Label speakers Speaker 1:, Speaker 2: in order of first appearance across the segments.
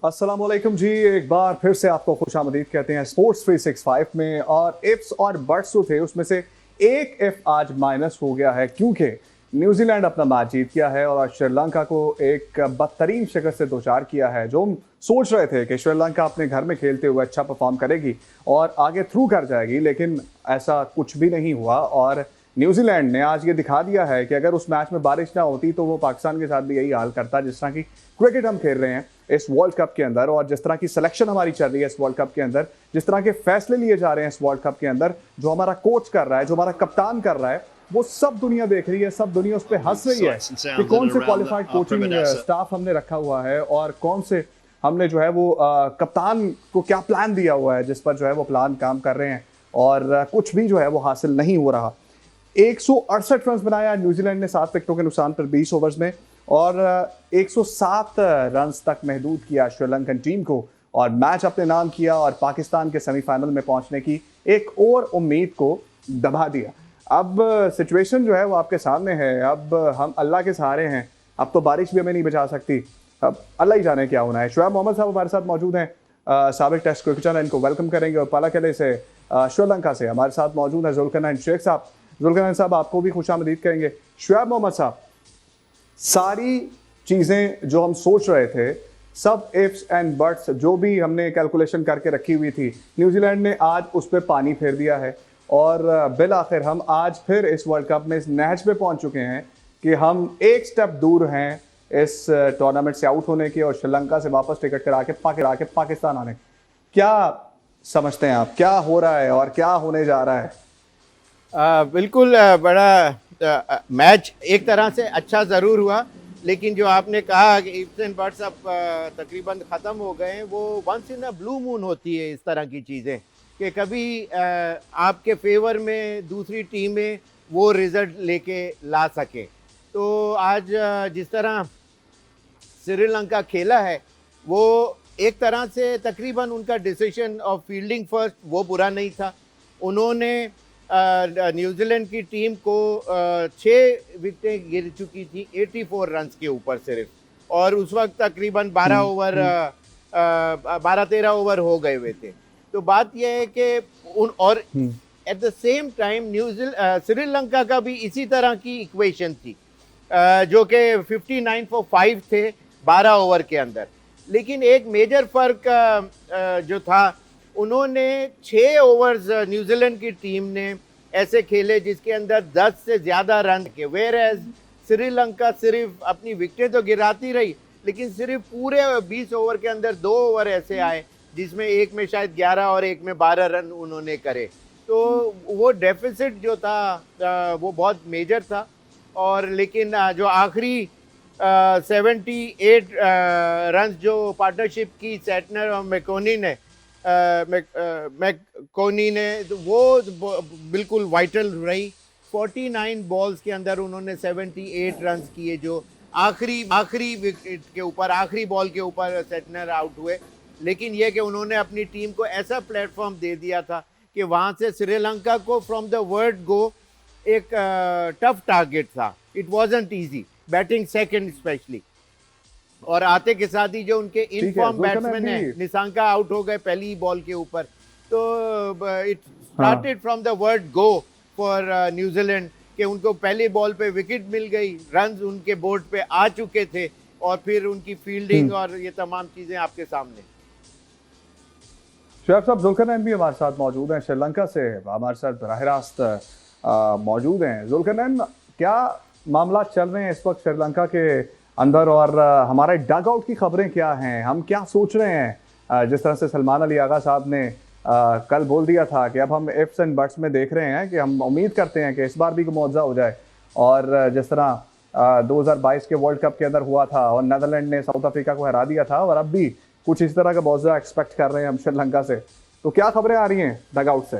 Speaker 1: अस्सलामुअलैकुम जी, एक बार फिर से आपको खुशामदीद कहते हैं स्पोर्ट्स 365 में। और इफ्स और बट्स जो थे उसमें से एक इफ आज माइनस हो गया है क्योंकि न्यूजीलैंड अपना मैच जीत गया है और आज श्रीलंका को एक बदतरीन शिकस्त से दोचार किया है। जो हम सोच रहे थे कि श्रीलंका अपने घर में खेलते हुए अच्छा परफॉर्म करेगी और आगे थ्रू कर जाएगी, लेकिन ऐसा कुछ भी नहीं हुआ। और न्यूजीलैंड ने आज ये दिखा दिया है कि अगर उस मैच में बारिश ना होती तो वो पाकिस्तान के साथ भी यही हाल करता। जिस तरह की क्रिकेट हम खेल रहे हैं इस वर्ल्ड कप के अंदर और जिस तरह की सिलेक्शन हमारी चल रही है इस वर्ल्ड कप के अंदर, जिस तरह के फैसले लिए जा रहे हैं इस वर्ल्ड कप के अंदर, जो हमारा कोच कर रहा है, जो हमारा कप्तान कर रहा है, वो सब दुनिया देख रही है, सब दुनिया उस पर हंस रही है कि कौन से क्वालिफाइड कोचिंग स्टाफ हमने रखा हुआ है और कौन से हमने जो है वो कप्तान को क्या प्लान दिया हुआ है जिस पर जो है वो प्लान काम कर रहे हैं। और कुछ भी जो है वो हासिल नहीं हो रहा। 168 रन बनाया न्यूजीलैंड ने 7 विकेटों के नुकसान पर 20 ओवर्स में और 107 रन तक महदूद किया श्रीलंकन टीम को और मैच अपने नाम किया और पाकिस्तान के सेमीफाइनल में पहुंचने की एक और उम्मीद को दबा दिया। अब सिचुएशन जो है वो आपके सामने है। अब हम अल्लाह के सहारे हैं। अब तो बारिश भी हमें नहीं बचा सकती। अब अल्लाह ही जाने क्या होना है। शुएब मोहम्मद साहब हमारे साथ मौजूद हैं, साबिक टेस्ट क्रिकेटर, इनको वेलकम करेंगे। और पालाकले से श्रीलंका से हमारे साथ मौजूद है जुल्करनैन शेख साहब। जुल्करनैन साहब आपको भी खुशामदीद कहेंगे। शुएब मोहम्मद साहब, सारी चीज़ें जो हम सोच रहे थे, सब इफ्स एंड बट्स जो भी हमने कैलकुलेशन करके रखी हुई थी, न्यूजीलैंड ने आज उस पर पानी फेर दिया है और बिल आखिर हम आज फिर इस वर्ल्ड कप में इस नहज पे पहुंच चुके हैं कि हम एक स्टेप दूर हैं इस टूर्नामेंट से आउट होने के और श्रीलंका से वापस टिकट करा के पाकिस्तान आने। क्या समझते हैं आप, क्या हो रहा है और क्या होने जा रहा है?
Speaker 2: बिल्कुल बड़ा मैच एक तरह से अच्छा ज़रूर हुआ, लेकिन जो आपने कहा कि इफ्स एंड बट्स अब तकरीबन ख़त्म हो गए हैं, वो once in a blue moon होती है इस तरह की चीज़ें कि कभी आपके फेवर में दूसरी टीमें वो रिज़ल्ट लेके ला सके। तो आज जिस तरह श्रीलंका खेला है वो एक तरह से तकरीबन उनका डिसीजन ऑफ फील्डिंग फर्स्ट वो बुरा नहीं था। उन्होंने न्यूजीलैंड की टीम को 6 विकेटें गिर चुकी थी 84 रन्स के ऊपर सिर्फ, और उस वक्त तकरीबन 12-13 ओवर हो गए हुए थे। तो बात यह है कि और at the same time Sri Lanka का भी इसी तरह की इक्वेशन थी जो कि 59 for 5 थे 12 ओवर के अंदर। लेकिन एक मेजर फ़र्क जो था, उन्होंने 6 ओवर्स न्यूजीलैंड की टीम ने ऐसे खेले जिसके अंदर 10 से ज़्यादा रन के, वेयर एज श्रीलंका सिर्फ अपनी विकेटें तो गिराती रही, लेकिन सिर्फ पूरे 20 ओवर के अंदर 2 ओवर ऐसे आए जिसमें एक में शायद 11 और एक में 12 रन उन्होंने करे। तो वो डेफिसिट जो था वो बहुत मेजर था। और लेकिन जो आखिरी 78 रन जो पार्टनरशिप की सेटनर और मैकोनी ने तो वो बिल्कुल वाइटल रही। 49 बॉल्स के अंदर उन्होंने 78 रन किए जो आखिरी विकेट के ऊपर, आखिरी बॉल के ऊपर सेटनर आउट हुए। लेकिन यह कि उन्होंने अपनी टीम को ऐसा प्लेटफॉर्म दे दिया था कि वहाँ से श्रीलंका को फ्रॉम द वर्ड गो एक टफ टारगेट था। It wasn't easy batting second specially, और आते के साथ ही जो उनके इनफॉर्म बैट्समैन है निशंका आउट हो गए पहली बॉल के ऊपर। तो it started from the word go for New Zealand कि उनको पहली बॉल पे विकेट मिल गई, रन उनके बोर्ड पे आ चुके थे और फिर उनकी फील्डिंग और ये तमाम चीज़ें आपके सामने।
Speaker 1: शुएब साहब, जुल्करनैन भी हमारे साथ मौजूद हैं, श्रीलंका से हमारे साथ बराह रास्त मौजूद हैं। जुल्करनैन, क्या मामला चल रहे हैं इस वक्त श्रीलंका के अंदर और हमारे डग आउट की खबरें क्या हैं? हम क्या सोच रहे हैं? जिस तरह से सलमान अली आगा साहब ने कल बोल दिया था कि अब हम इफ्स एंड बट्स में देख रहे हैं कि हम उम्मीद करते हैं कि इस बार भी मुआवजा हो जाए। और जिस तरह 2022 के वर्ल्ड कप के अंदर हुआ था और नेदरलैंड ने साउथ अफ्रीका को हरा दिया था, और अब भी कुछ इस तरह का मुआवजा एक्सपेक्ट कर रहे हैं हम श्रीलंका से। तो क्या खबरें आ रही हैं डग आउट से?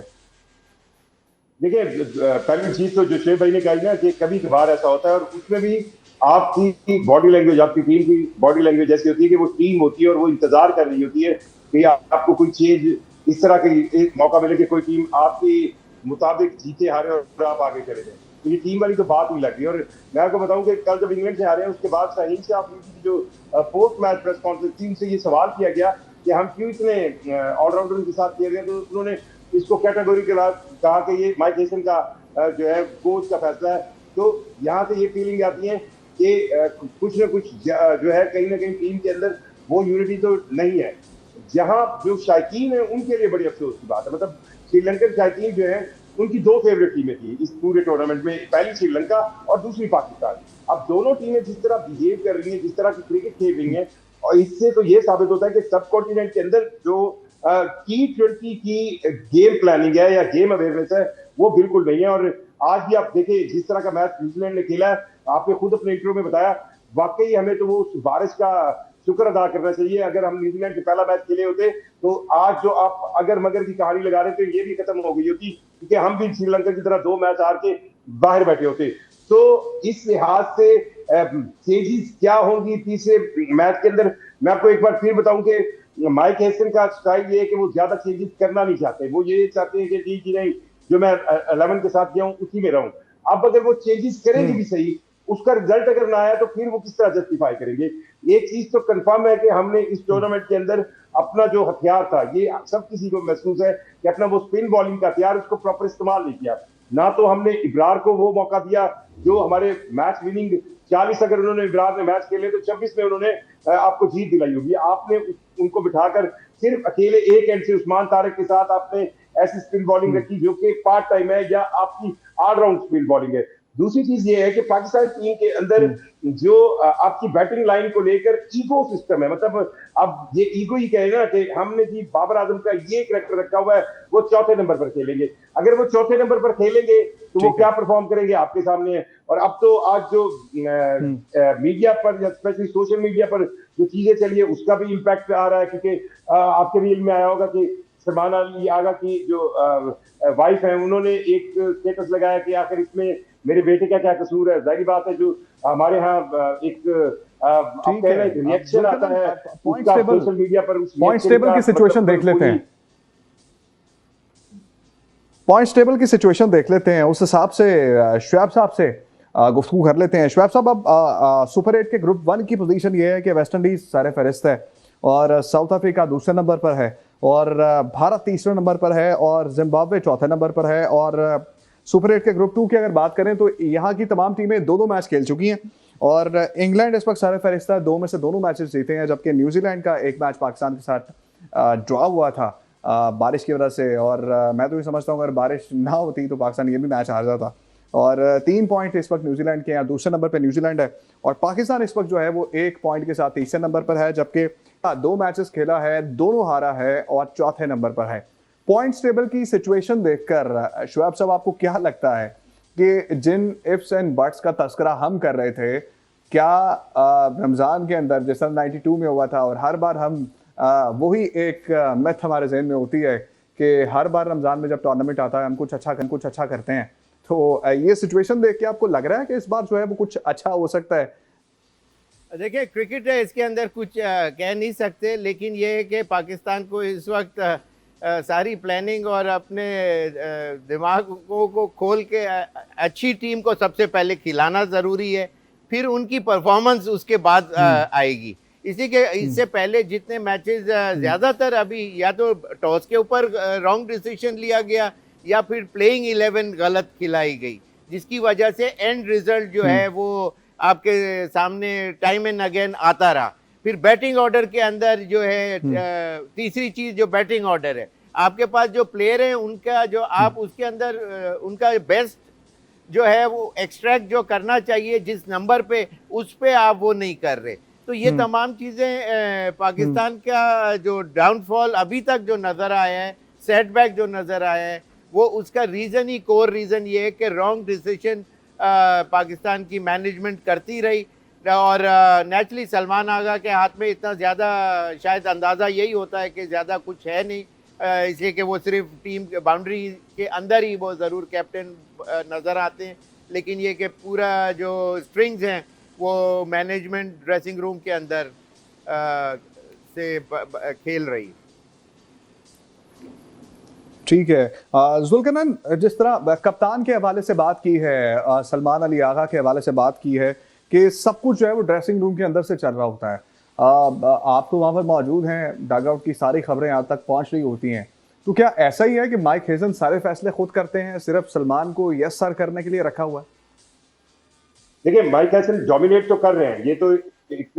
Speaker 3: देखिए, पहली चीज तो जो शेख भाई ने कही ना कि कभी कभार ऐसा होता है, और उसमें भी आपकी बॉडी लैंग्वेज, आपकी टीम की बॉडी लैंग्वेज ऐसी होती है कि वो टीम होती है और वो इंतजार कर रही होती है कि आपको कोई चेंज इस तरह की एक मौका मिले कि कोई टीम आपके मुताबिक जीते हारे और आप आगे चले जाए। तो ये टीम वाली तो बात नहीं लग रही। और मैं आपको बताऊं कि कल जब इंग्लैंड से हारे हैं उसके बाद शाहीन से आप जो पोस्ट मैच प्रेस कॉन्फ्रेंस थी उनसे ये सवाल किया गया कि हम क्यों इतने ऑलराउंडर के साथ खेल रहे हैं, तो उन्होंने इसको कैटेगरी के बाद कहा कि ये माइक हेसन का जो है कोच का फैसला है। तो यहाँ से ये फीलिंग आती है कि कुछ ना कुछ जो है कहीं ना कहीं टीम के अंदर वो यूनिटी तो नहीं है। जहां जो शायकीन है उनके लिए बड़ी अफसोस की बात है। मतलब श्रीलंकन शायकीन जो है उनकी दो फेवरेट टीमें थी इस पूरे टूर्नामेंट में, पहली श्रीलंका और दूसरी पाकिस्तान। अब दोनों टीमें जिस तरह बिहेव कर रही हैं, जिस तरह की क्रिकेट खेल रही हैं, और इससे तो ये साबित होता है कि सब कॉन्टिनेंट के अंदर जो T20 की गेम प्लानिंग है या गेम अवेयरनेस है वो बिल्कुल नहीं है। और आज भी आप देखिए जिस तरह का मैच न्यूजीलैंड ने खेला है, आपने खुद अपने इंटरव्यू में बताया, वाकई हमें तो वो उस बारिश का शुक्र अदा करना चाहिए। अगर हम न्यूजीलैंड के पहला मैच खेले होते तो आज जो आप अगर मगर की कहानी लगा रहे थे ये भी खत्म हो गई होती, क्योंकि हम भी श्रीलंका की तरह 2 मैच हार के बाहर बैठे होते। तो इस लिहाज से चेंजेस क्या होंगी तीसरे मैच के अंदर, मैं आपको एक बार फिर बताऊं कि माइक हेसन का स्टाइल ये है कि वो ज्यादा चेंजेस करना नहीं चाहते। वो ये चाहते हैं कि ठीक ही नहीं, जो मैं 11 के साथ गया हूं उसी में रहूं। अब अगर वो चेंजेस करेंगे भी सही, उसका रिजल्ट अगर ना आया तो फिर वो किस तरह जस्टिफाई करेंगे। एक चीज तो कंफर्म है कि हमने इस टूर्नामेंट के अंदर अपना जो हथियार था, ये सब किसी को महसूस है कि अपना वो स्पिन बॉलिंग का हथियार उसको प्रॉपर इस्तेमाल नहीं किया। ना तो हमने इब्रार को वो मौका दिया जो हमारे मैच विनिंग 40 अगर उन्होंने इब्रार ने मैच खेले तो 26 में उन्होंने आपको जीत दिलाई होगी। आपने उनको बिठाकर सिर्फ अकेले एक एंड से उस्मान तारिक के साथ आपने ऐसी स्पिन बॉलिंग रखी जो कि पार्ट टाइम है या आपकी ऑलराउंड स्पिन बॉलिंग है। दूसरी चीज ये है कि पाकिस्तान टीम के अंदर जो आपकी बैटिंग लाइन को लेकर ईगो सिस्टम है। मतलब अब ये ईगो ही कहे ना कि हमने जी बाबर आजम का ये कैरेक्टर रखा हुआ है, वो चौथे नंबर पर खेलेंगे। अगर वो चौथे नंबर पर खेलेंगे तो वो क्या परफॉर्म करेंगे आपके सामने है। और अब तो आज जो मीडिया पर स्पेशली सोशल मीडिया पर जो चीजें चली है उसका भी इम्पैक्ट आ रहा है, क्योंकि आपके रील में आया होगा कि सलमान अली आगा की जो वाइफ है उन्होंने एक स्टेटस लगाया कि आखिर इसमें मेरे बेटे का क्या कसूर है। जाहिर बात है जो हमारे यहाँ एक रिएक्शन आता है उसका सोशल मीडिया पर, उस
Speaker 1: पॉइंट्स टेबल की सिचुएशन देख लेते हैं, पॉइंट्स टेबल की सिचुएशन देख लेते हैं, उस हिसाब से शुएब साहब से गुफ्तगू कर लेते हैं। शुएब साहब, अब सुपर 8 के ग्रुप 1 की पोजीशन ये है कि वेस्ट इंडीज सर फहरिस्त है और साउथ अफ्रीका दूसरे नंबर पर है और भारत तीसरे नंबर पर है और जिम्बाब्वे चौथे नंबर पर है। और सुपर 8 के ग्रुप 2 की अगर बात करें तो यहाँ की तमाम टीमें दो मैच खेल चुकी हैं और इंग्लैंड इस वक्त सर फहरिस्त है, 2 में से दोनों मैचेस जीते हैं, जबकि न्यूजीलैंड का एक मैच पाकिस्तान के साथ ड्रॉ हुआ था बारिश की वजह से। और मैं तो ये समझता हूँ अगर बारिश ना होती तो पाकिस्तान ये भी मैच हार जाता। और 3 पॉइंट इस वक्त न्यूजीलैंड के, यहाँ दूसरे नंबर पर न्यूजीलैंड है और पाकिस्तान इस वक्त जो है वो 1 पॉइंट के साथ तीसरे नंबर पर है, जबकि 2 मैचेस खेला है, दोनों हारा है और चौथे नंबर पर है। पॉइंट्स टेबल की सिचुएशन देखकर शुएब साहब आपको क्या लगता है कि जिन इफ्स एंड बट्स का तस्करा हम कर रहे थे, क्या रमजान के अंदर जैसा 92 में हुआ था और हर बार हम वही एक मिथ हमारे जहन में होती है कि हर बार रमजान में जब टूर्नामेंट आता है हम कुछ अच्छा करते हैं, तो ये सिचुएशन देख के आपको लग रहा है कि इस बार जो है वो कुछ अच्छा हो सकता है?
Speaker 2: देखिए क्रिकेट है, इसके अंदर कुछ कह नहीं सकते, लेकिन ये है कि पाकिस्तान को इस वक्त सारी प्लानिंग और अपने दिमागों को खोल के अच्छी टीम को सबसे पहले खिलाना ज़रूरी है, फिर उनकी परफॉर्मेंस उसके बाद आएगी। इससे पहले जितने मैचेस ज़्यादातर अभी या तो टॉस के ऊपर रॉन्ग डिसीजन लिया गया या फिर प्लेइंग 11 गलत खिलाई गई, जिसकी वजह से एंड रिजल्ट जो है वो आपके सामने टाइम एंड अगेन आता रहा। फिर बैटिंग ऑर्डर के अंदर जो है तीसरी चीज जो बैटिंग ऑर्डर है, आपके पास जो प्लेयर है उनका जो आप उसके अंदर उनका बेस्ट जो है वो एक्सट्रैक्ट जो करना चाहिए जिस नंबर पे, उस पे आप वो नहीं कर रहे। तो ये तमाम चीजें पाकिस्तान का जो डाउनफॉल अभी तक जो नजर आया है, सेटबैक जो नजर आया है, वो उसका रीजन ही कोर रीजन ये है कि रॉन्ग डिसीजन पाकिस्तान की मैनेजमेंट करती रही। और नेचुरली सलमान आगा के हाथ में इतना ज़्यादा शायद अंदाज़ा यही होता है कि ज़्यादा कुछ है नहीं, इसलिए कि वो सिर्फ टीम बाउंड्री के अंदर ही वो ज़रूर कैप्टन नज़र आते हैं, लेकिन ये कि पूरा जो स्ट्रिंग्स हैं वो मैनेजमेंट ड्रेसिंग रूम के अंदर से खेल रही है।
Speaker 1: ठीक है। जुल्करनैन, जिस तरह कप्तान के हवाले से बात की है, सलमान अली आगा के हवाले से बात की है कि सब कुछ जो है वो ड्रेसिंग रूम के अंदर से चल रहा होता है। आप तो वहां पर मौजूद हैं, डगआउट की सारी खबरें यहाँ तक पहुंच रही होती हैं, तो क्या ऐसा ही है कि माइक हेजन सारे फैसले खुद करते हैं, सिर्फ सलमान को यस सर करने के लिए रखा हुआ है?
Speaker 3: देखिए, माइक हैसन डोमिनेट तो कर रहे हैं, ये तो एक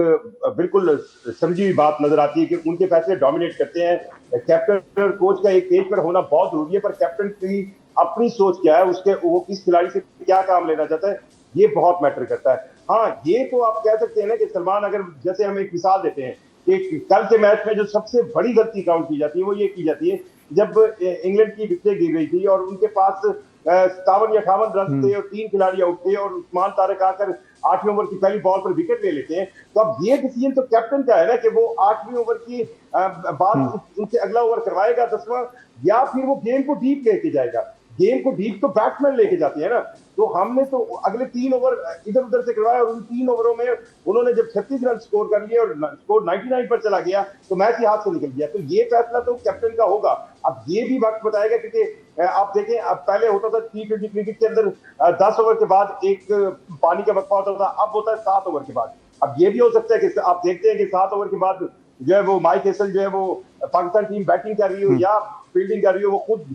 Speaker 3: बिल्कुल समझी हुई बात नजर आती है कि उनके फैसले डोमिनेट करते हैं। कैप्टन और कोच का एक पेज पर होना बहुत जरूरी है, पर कैप्टन की अपनी सोच क्या है, उसके वो किस खिलाड़ी से क्या काम लेना चाहता है, ये बहुत मैटर करता है। हाँ, ये तो आप कह सकते हैं ना कि सलमान, अगर जैसे हम एक मिसाल देते हैं कि कल के मैच में जो सबसे बड़ी गलती काउंट की जाती है वो ये की जाती है जब इंग्लैंड की विकेट गिर रही थी और उनके पास 57 या 58 रन थे और 3 खिलाड़ी आउट थे और उस्मान तारिक आकर 8वें ओवर की पहली बॉल पर विकेट ले लेते हैं। तो अब ये डिसीजन तो कैप्टन का है ना कि वो 8वें ओवर की बाद उनसे अगला ओवर करवाएगा 10वां, या फिर वो गेम को डीप लेके जाएगा। गेम को डीप तो बैट्समैन लेके जाते हैं ना। तो हमने तो अगले 3 ओवर इधर उधर से करवाया और उन 3 ओवरों में उन्होंने जब 36 रन स्कोर कर लिए और स्कोर 99 पर चला गया तो मैच ही हाथ से निकल गया। तो ये फैसला तो कैप्टन का होगा। अब ये भी वक्त बताएगा, क्योंकि आप देखें, अब पहले होता था T20 क्रिकेट के अंदर 10 ओवर के बाद एक पानी का वक्फा होता था, अब होता है 7 ओवर के बाद। अब ये भी हो सकता है कि आप देखते हैं कि 7 ओवर के बाद जो है वो माइक हेसल जो है वो पाकिस्तान टीम बैटिंग कर रही हो या फील्डिंग कर रही हो, वो खुद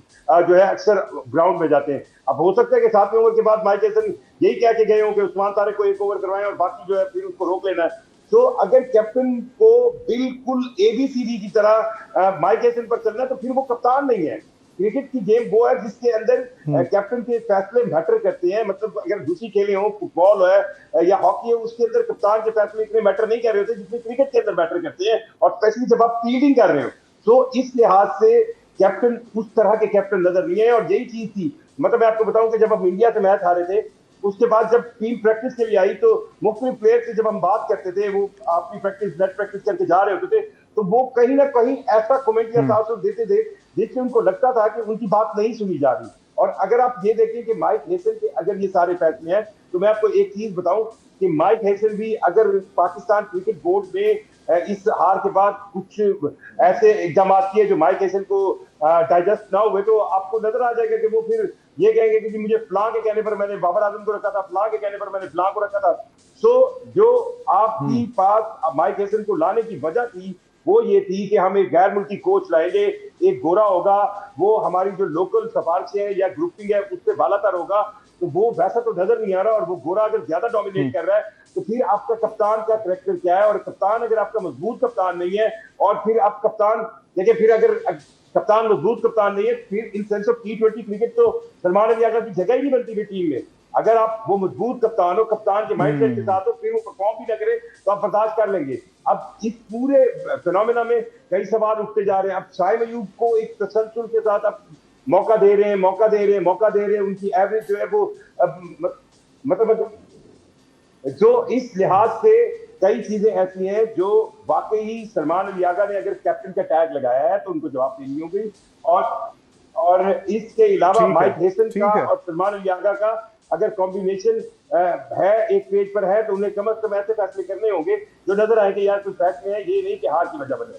Speaker 3: जो है अक्सर ग्राउंड में जाते हैं। अब हो सकता है कि 7वें ओवर के बाद माइक हेसन यही कह के गए हो कि उस्मान तारिक को 1 ओवर करवाएं और बाकी जो है फिर उसको रोक लेना है। तो अगर कैप्टन को बिल्कुल ABCD की तरह माइक हेसन पर चलना है तो फिर वो कप्तान नहीं है। क्रिकेट की गेम वो है जिसके अंदर कैप्टन के फैसले मैटर करते हैं। मतलब अगर दूसरी खेलें हो, फुटबॉल है या हॉकी है, उसके अंदर कप्तान के फैसले इतने मैटर नहीं कर रहे होते जितने क्रिकेट के अंदर मैटर करते हैं, और स्पेशली जब आप फील्डिंग कर रहे हो। तो इस लिहाज से कैप्टन उस तरह के कैप्टन नजर नहीं है। और यही चीज थी, मतलब मैं आपको बताऊं कि जब हम इंडिया से मैच हारे थे, उसके बाद जब टीम प्रैक्टिस के लिए आई तो मुख्तलिफ प्लेयर से जब हम बात करते थे, वो अपनी प्रैक्टिस नेट प्रैक्टिस करके जा रहे होते थे, तो वो कहीं ना कहीं ऐसा कमेंट या तासुर देते थे जिससे उनको लगता था कि उनकी बात नहीं सुनी जा रही। और अगर आप ये देखें कि माइक हेसन के अगर ये सारे फैसले हैं, तो मैं आपको एक चीज बताऊं कि माइक हेसन भी अगर पाकिस्तान क्रिकेट बोर्ड में इस हार के बाद कुछ ऐसे इकदाम किए जो माइक हेसन को डाइजेस्ट ना हुए, तो आपको नजर आ जाएगा कि वो फिर ये कहेंगे कि मुझे फलां के कहने पर मैंने बाबर आजम को रखा था, फलां के कहने पर मैंने फलां को रखा था। सो जो आपकी पास माइक हेसन को लाने की वजह थी वो ये थी कि हम एक गैर मुल्की कोच लाएंगे, एक गोरा होगा, वो हमारी जो लोकल सिफारिशें है या ग्रुपिंग है उससे बालातर होगा। तो वो वैसा तो नजर नहीं आ रहा, और वो गोरा अगर ज्यादा डोमिनेट कर रहा है तो फिर आपका कप्तान का कैरेक्टर क्या है। और कप्तान अगर आपका मजबूत कप्तान नहीं है, और फिर आप कप्तान देखिए, फिर अगर कप्तान मजबूत कप्तान नहीं है, फिर in sense of T20 cricket तो सलमान अली आगा की जगह ही नहीं बनती फिर टीम में। अगर आप वो मजबूत कप्तान हो, कप्तान के माइंडसेट के साथ हो, फिर वो परफॉर्म भी ना करे तो आप बर्दाश्त कर लेंगे। अब इस पूरे फिनोमेना में कई सवाल उठते जा रहे हैं। अब शाहिद अयूब को एक तसलसल के साथ आप मौका दे रहे हैं, उनकी एवरेज जो है वो मतलब जो इस लिहाज से कई चीजें ऐसी हैं जो वाकई सलमान अली आगा ने अगर कैप्टन का टैग लगाया है तो उनको जवाब देनी होगी। और इसके अलावा माइक हेसन का और सलमान अली आगा का अगर कॉम्बिनेशन है, एक पेज पर है, तो उन्हें कम से कम ऐसे फैसले करने होंगे जो नजर आए कि यार कुछ फैसले हैं, ये नहीं कि हार की वजह बने।